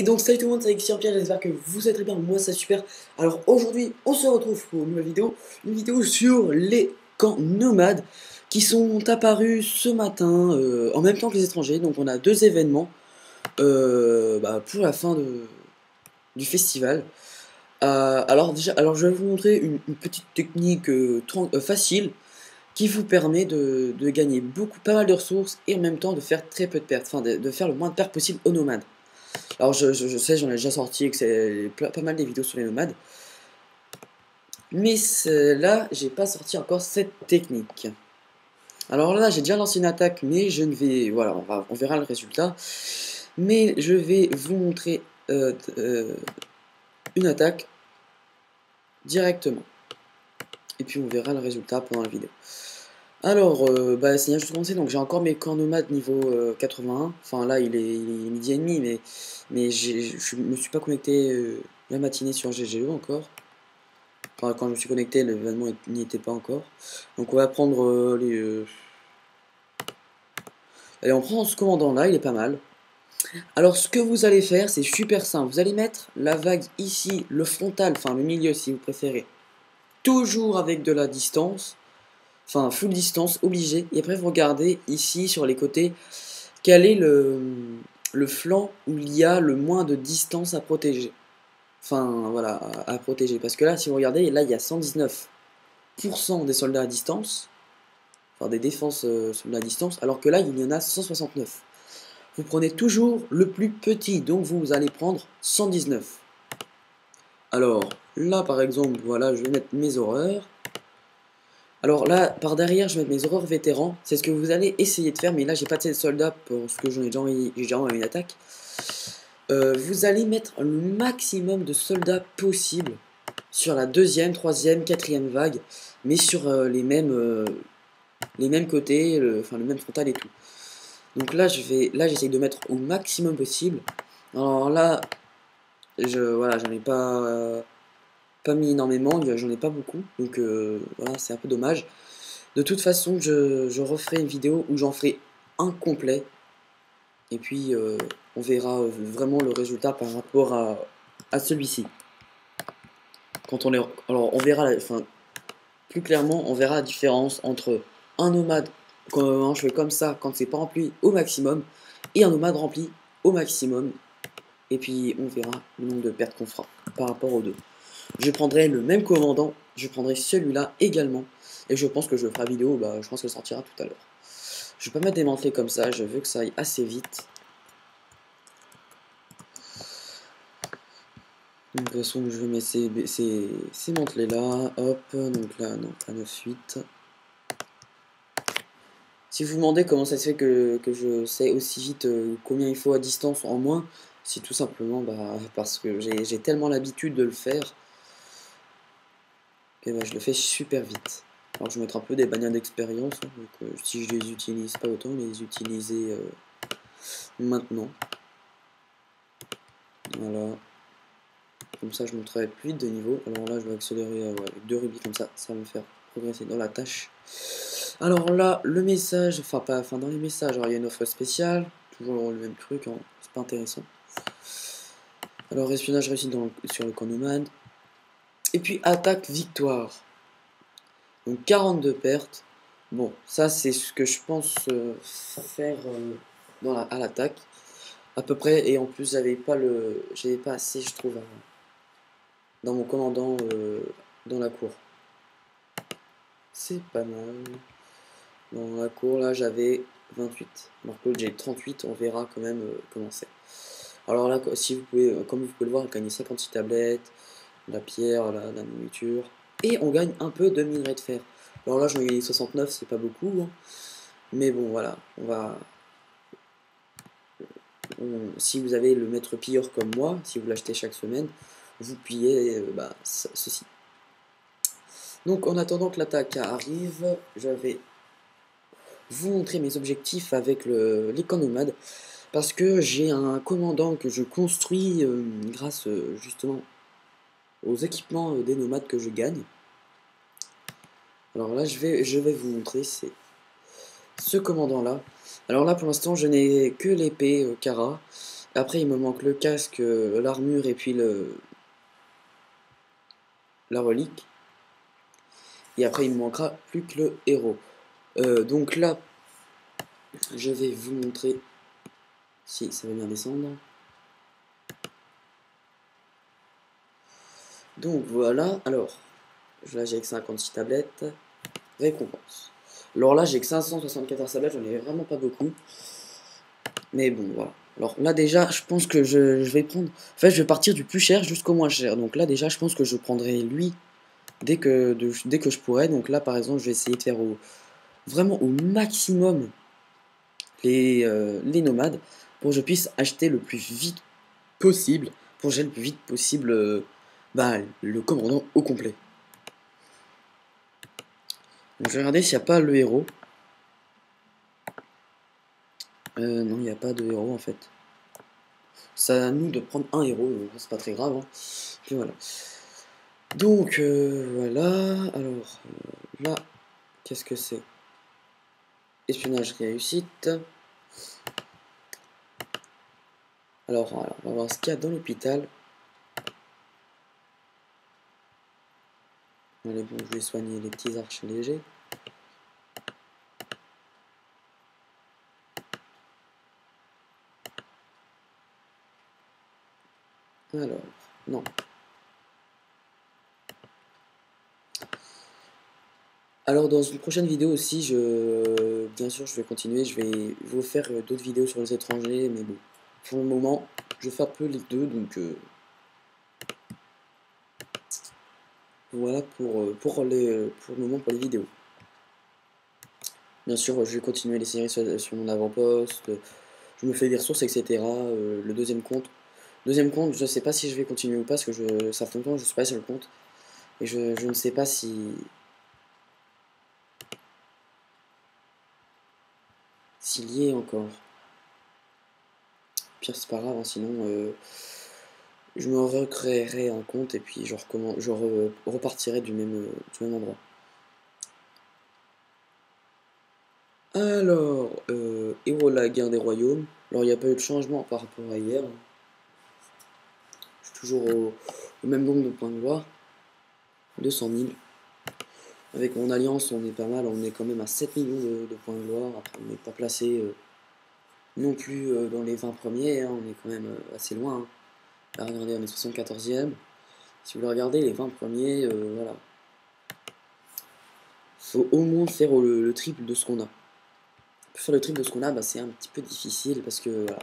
Et donc salut tout le monde, c'est Alexis Pierre, j'espère que vous êtes très bien, moi c'est super. Alors aujourd'hui on se retrouve pour une nouvelle vidéo, sur les camps nomades qui sont apparus ce matin en même temps que les étrangers. Donc on a deux événements pour la fin du festival. Alors je vais vous montrer une petite technique facile qui vous permet de gagner pas mal de ressources et en même temps de faire très peu de pertes, enfin de faire le moins de pertes possible aux nomades. Alors je sais, j'en ai déjà sorti et que c'est pas mal des vidéos sur les nomades. Mais là, j'ai pas sorti encore cette technique. Alors là, j'ai déjà lancé une attaque, mais je ne vais... Voilà, on verra le résultat. Mais je vais vous montrer une attaque directement. Et puis on verra le résultat pendant la vidéo. Alors, c'est bien juste commencé, donc j'ai encore mes camps nomades niveau 81. Enfin là, il est midi et demi, mais je me suis pas connecté la matinée sur GGE encore. Enfin, quand je me suis connecté, l'événement n'y était pas encore. Donc on va prendre Allez, on prend ce commandant là, il est pas mal. Alors ce que vous allez faire, c'est super simple. Vous allez mettre la vague ici, le frontal, enfin le milieu si vous préférez. Toujours avec de la distance. Enfin, full distance, obligé. Et après, vous regardez ici sur les côtés, quel est le flanc où il y a le moins de distance à protéger. Enfin, voilà, à protéger. Parce que là, si vous regardez, là, il y a 119% des soldats à distance. Enfin, des défenses soldats à distance. Alors que là, il y en a 169. Vous prenez toujours le plus petit. Donc, vous allez prendre 119. Alors, là, par exemple, voilà, je vais mettre mes horreurs. Alors là, par derrière, je vais mettre mes horreurs vétérans. C'est ce que vous allez essayer de faire, mais là, j'ai pas de soldats parce que j'en ai déjà envoyé une attaque. Vous allez mettre le maximum de soldats possible sur la deuxième, troisième, quatrième vague, mais sur les mêmes côtés, enfin le même frontal et tout. Donc là, j'essaye de mettre au maximum possible. Alors là, voilà, j'en ai pas mis énormément, j'en ai pas beaucoup, donc voilà, c'est un peu dommage. De toute façon, je referai une vidéo où j'en ferai un complet. Et puis, on verra vraiment le résultat par rapport à celui-ci. Alors, on verra, enfin, plus clairement, on verra la différence entre un nomade quand je fais comme ça, quand c'est pas rempli au maximum, et un nomade rempli au maximum. Et puis, on verra le nombre de pertes qu'on fera par rapport aux deux. Je prendrai le même commandant, je prendrai celui-là également. Et je pense que je ferai la vidéo, je pense qu'elle sortira tout à l'heure. Je vais pas mettre des mantelets comme ça, je veux que ça aille assez vite. De toute façon, je vais mettre ces mantelets là, hop, donc là, non, pas 9-8. Si vous vous demandez comment ça se fait que je sais aussi vite combien il faut à distance en moins, c'est tout simplement parce que j'ai tellement l'habitude de le faire que je le fais super vite. Alors je vais mettre un peu des bannières d'expérience, hein, donc si je les utilise pas autant, les utiliser maintenant. Voilà. Comme ça je monterai plus vite de niveau. Alors là je vais accélérer avec 2 rubis comme ça va me faire progresser dans la tâche. Alors là, le message, enfin dans les messages, alors il y a une offre spéciale, toujours le même truc, hein, c'est pas intéressant. Alors espionnage réussi sur le camp nomade. Et puis attaque victoire. Donc 42 pertes. Bon, ça c'est ce que je pense faire à l'attaque. À peu près, et en plus j'avais pas assez je trouve dans mon commandant dans la cour. C'est pas mal. Dans la cour là j'avais 28. Alors que j'ai 38, on verra quand même comment c'est. Alors là, si vous pouvez, comme vous pouvez le voir, on gagne 56 tablettes, la pierre, la nourriture, et on gagne un peu de minerai de fer. Alors là, j'en ai gagné 69, c'est pas beaucoup, hein. Mais bon, voilà, si vous avez le maître pilleur comme moi, si vous l'achetez chaque semaine, vous pillez ceci. Donc en attendant que l'attaque arrive, je vais vous montrer mes objectifs avec les camps nomades, parce que j'ai un commandant que je construis grâce justement aux équipements des nomades que je gagne. Alors là, je vais vous montrer, c'est ce commandant là. Alors là, pour l'instant, je n'ai que l'épée Kara. Après, il me manque le casque, l'armure et puis la relique. Et après, il me manquera plus que le héros. Donc là, je vais vous montrer si ça va bien descendre. Donc voilà, alors, là j'ai que 56 tablettes. Récompense. Alors là, j'ai que 574 tablettes, j'en ai vraiment pas beaucoup. Mais bon, voilà. Alors là, déjà, je pense que je vais prendre. En fait, je vais partir du plus cher jusqu'au moins cher. Donc là, déjà, je pense que je prendrai lui dès que je pourrai. Donc là, par exemple, je vais essayer de faire vraiment au maximum les nomades pour que je puisse acheter le plus vite possible. Pour que j'ai le plus vite possible le commandant au complet. Donc je vais regarder s'il n'y a pas le héros. Non, il n'y a pas de héros en fait. C'est à nous de prendre un héros, donc c'est pas très grave. Hein. Puis voilà. Donc voilà. Alors là, qu'est-ce que c'est? Espionnage réussite. Alors, on va voir ce qu'il y a dans l'hôpital. Allez, bon, je vais soigner les petits archers légers. Alors, non. Alors dans une prochaine vidéo aussi, bien sûr je vais continuer, je vais vous faire d'autres vidéos sur les étrangers, mais bon, pour le moment, je fais un peu les deux, donc voilà pour le moment pour les vidéos. Bien sûr, je vais continuer les séries sur mon avant-poste, je me fais des ressources, etc. Le deuxième compte. Deuxième compte, je ne sais pas si je vais continuer ou pas, parce que ça fait longtemps que je ne suis pas sur le compte, et je ne sais pas s'il y est encore. Pire, c'est pas grave, hein, sinon je me recréerai un compte et puis je repartirai du même endroit. Alors, héros de la guerre des royaumes. Alors, il n'y a pas eu de changement par rapport à hier. Je suis toujours au même nombre de points de gloire. 200 000. Avec mon alliance, on est pas mal. On est quand même à 7 millions de points de gloire. Après, on n'est pas placé non plus dans les 20 premiers. Hein. On est quand même assez loin. Hein. Là, regardez, on est 74e. Si vous voulez regarder les 20 premiers, voilà. Faut au moins faire le triple de ce qu'on a. Pour faire le triple de ce qu'on a, c'est un petit peu difficile parce que voilà,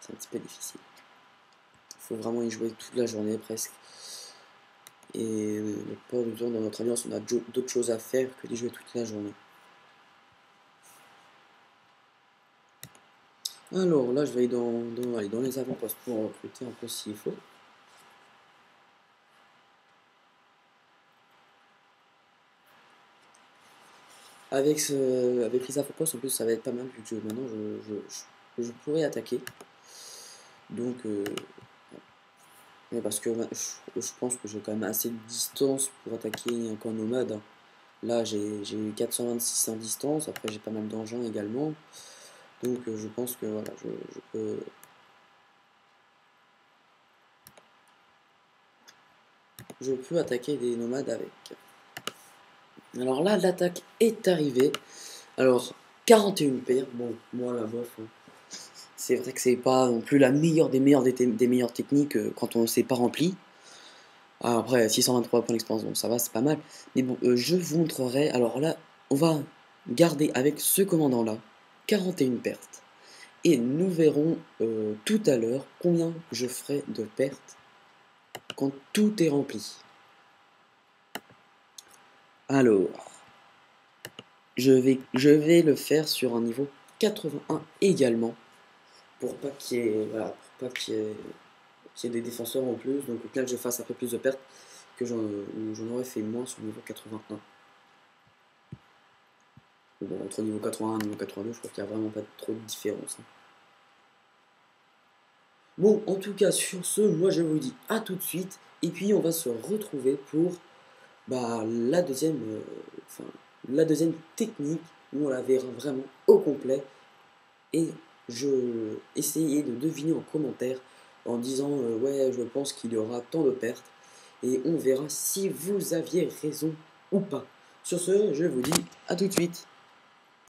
c'est un petit peu difficile. Il faut vraiment y jouer toute la journée presque. Et pas du temps dans notre alliance, on a d'autres choses à faire que d'y jouer toute la journée. Alors là, je vais aller dans les avant-postes pour recruter un peu s'il faut. Avec les avant-postes, en plus, ça va être pas mal vu que maintenant je pourrais attaquer. Donc, mais parce que je pense que j'ai quand même assez de distance pour attaquer un camp nomade. Hein. Là, j'ai eu 426 en distance. Après, j'ai pas mal d'engins également. Donc, je pense que voilà, je peux. Je peux attaquer des nomades avec. Alors là, l'attaque est arrivée. Alors, 41 paires. Bon, moi, la bof. Hein. C'est vrai que c'est pas non plus la meilleure des meilleures techniques quand on ne s'est pas rempli. Ah, après, 623 points d'expérience, donc ça va, c'est pas mal. Mais bon, je vous montrerai. Alors là, on va garder avec ce commandant-là 41 pertes. Et nous verrons tout à l'heure combien je ferai de pertes quand tout est rempli. Alors, je vais le faire sur un niveau 81 également. Pour pas qu'il y ait, voilà, pour pas qu'il y ait des défenseurs en plus. Donc, là que je fasse un peu plus de pertes que j'en aurais fait moins sur le niveau 81. Bon, entre niveau 81 et niveau 82, je crois qu'il n'y a vraiment pas trop de différence. Hein. Bon, en tout cas, sur ce, moi je vous dis à tout de suite. Et puis, on va se retrouver pour la deuxième technique où on la verra vraiment au complet. Et essayez de deviner en commentaire en disant ouais, je pense qu'il y aura tant de pertes. Et on verra si vous aviez raison ou pas. Sur ce, je vous dis à tout de suite.